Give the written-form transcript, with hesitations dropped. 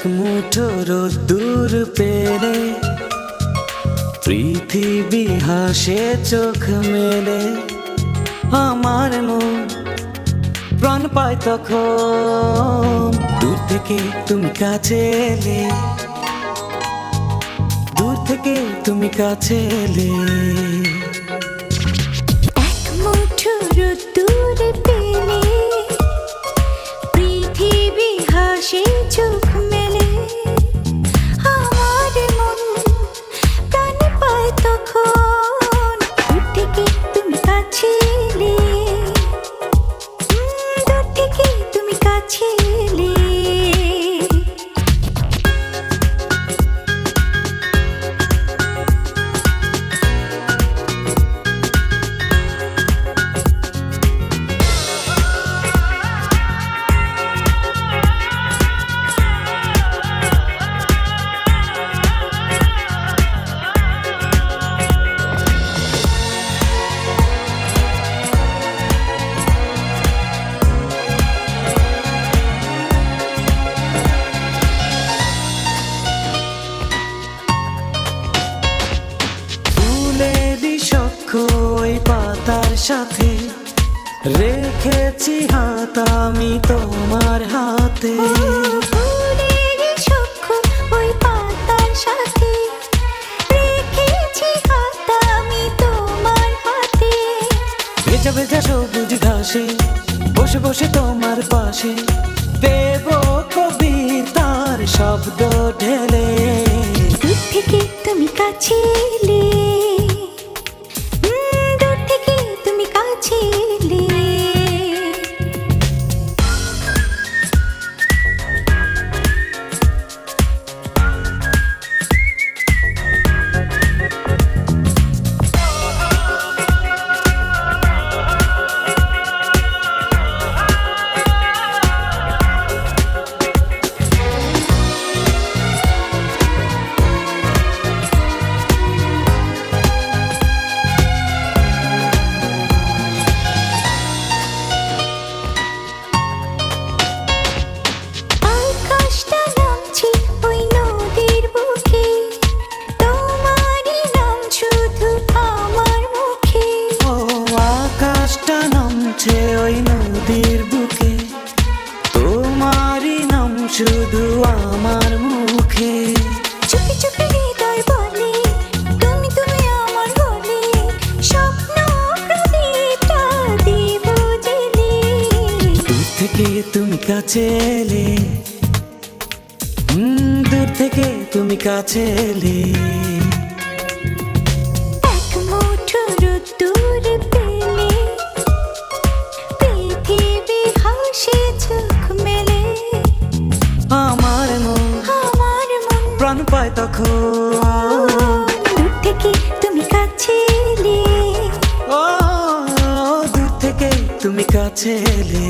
মুঠো রোদ্দুর পেলে পৃথিবী হাসে চোখ মেলে। আমার মন প্রাণ পায় তখন দূর থেকে তুমি কাছে এলে, দূর থেকে তুমি কাছে এলে। এক মুঠো রোদ্দুর পেলে পৃথিবী হাসে চোখ মেলে। আমার মন প্রাণ পায় তখন দূর থেকে তুমি কাছে এলে, দূর থেকে তুমি কাছে এলে। ওই পাতার সাথে রেখেছি হাত আমি তোমার হাতে। ওই পাতার সাথে রেখেছি হাত আমি তোমার হাতে। ভেজা ভেজা সবুজ ঘাসে বসে বসে তোমার পাশে দেব কবিতার শব্দ ঢেলে। দূর থেকে তুমি কাছে এলে, দূর থেকে তুমি কাছে এলে। ওই নদীর বুকে তোমারই নাম শুধু আমার মুখে। চুপি চুপি হৃদয় বলে তুমি তুমি আমার বলে, স্বপ্ন প্রদীপটা দেব জেলে। দূর থেকে তুমি কাছে এলে, দূর থেকে তুমি কাছে এলে। এক মুঠো রোদ্দুর পেলে পৃথিবী হাসে চোখ মেলে। আমার মন প্রাণ পায় তখন দূর থেকে তুমি কাছে এলে, ও দূর থেকে তুমি কাছে এলে।